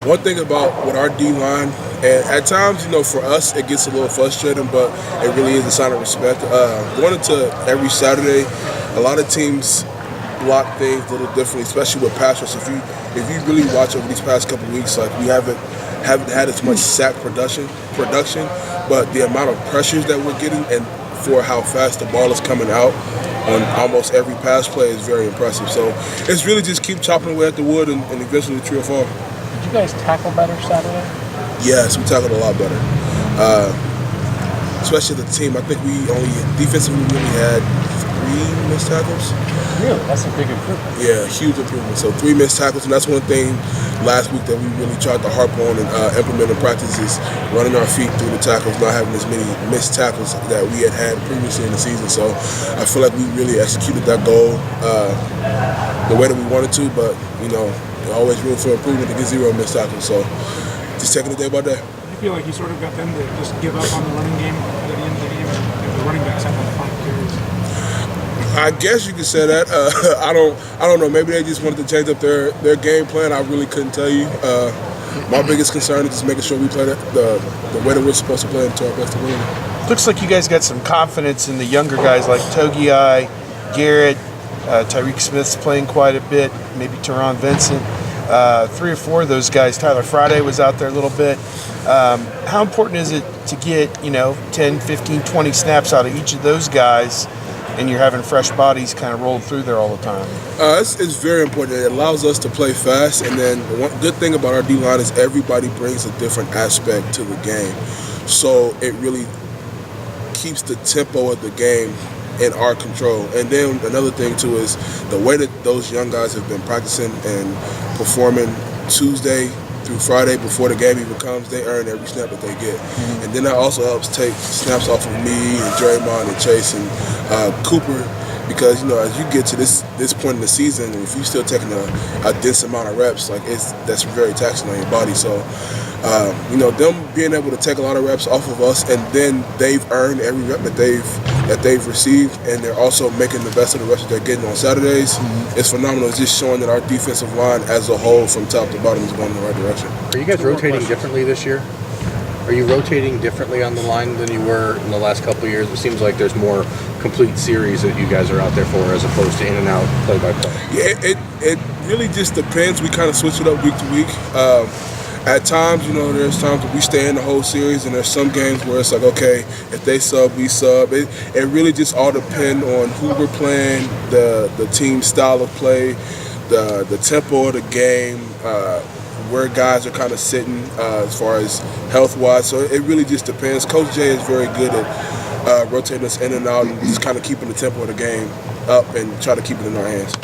One thing about with our D-line, and at times, for us, it gets a little frustrating, but it really is a sign of respect. Going into every Saturday, a lot of teams block things a little differently, especially with pass rush. If you really watch over these past couple of weeks, like we haven't had as much sack production, but the amount of pressures that we're getting and for how fast the ball is coming out on almost every pass play is very impressive. So it's really just keep chopping away at the wood and eventually the tree will fall. Did you guys tackle better Saturday? Yes, we tackled a lot better. Especially the team. I think we defensively really had 3 missed tackles. Really? That's a big improvement. Yeah, huge improvement. So 3 missed tackles, and that's one thing last week that we really tried to harp on and implement in practice is running our feet through the tackles, not having as many missed tackles that we had previously in the season. So I feel like we really executed that goal the way that we wanted to, but always room for improvement to get 0 missed tackles. So just taking it day by day. You feel like you sort of got them to just give up on the running game at the end of the game, if the running backs have the final carries? I guess you could say that. I don't know. Maybe they just wanted to change up their game plan. I really couldn't tell you. My biggest concern is just making sure we play the way that we're supposed to play to our best ability. Looks like you guys got some confidence in the younger guys like Togiai, Garrett, Tyreek Smith's playing quite a bit, maybe Teron Vincent. 3 or 4 of those guys. Tyler Friday was out there a little bit. How important is it to get 10, 15, 20 snaps out of each of those guys, and you're having fresh bodies kind of roll through there all the time? It's very important. It allows us to play fast, and then one good thing about our D-line is everybody brings a different aspect to the game. So it really keeps the tempo of the game in our control. And then another thing too is the way that those young guys have been practicing and performing Tuesday through Friday before the game even comes, they earn every snap that they get. And then that also helps take snaps off of me and Draymond and Chase and Cooper, because as you get to this point in the season, if you're still taking a dense amount of reps, that's very taxing on your body. So them being able to take a lot of reps off of us, and then they've earned every rep that they've received, and they're also making the best of the reps that they're getting on Saturdays. It's phenomenal. It's just showing that our defensive line as a whole, from top to bottom, is going in the right direction. Are you guys rotating differently this year? Are you rotating differently on the line than you were in the last couple of years? It seems like there's more complete series that you guys are out there for, as opposed to in and out, play by play. Yeah, it really just depends. We kind of switch it up week to week. At times, there's times that we stay in the whole series, and there's some games where it's like, okay, if they sub, we sub. It really just all depends on who we're playing, the team style of play, the tempo of the game, where guys are kind of sitting as far as health-wise. So it really just depends. Coach Jay is very good at rotating us in and out and just kind of keeping the tempo of the game up and try to keep it in our hands.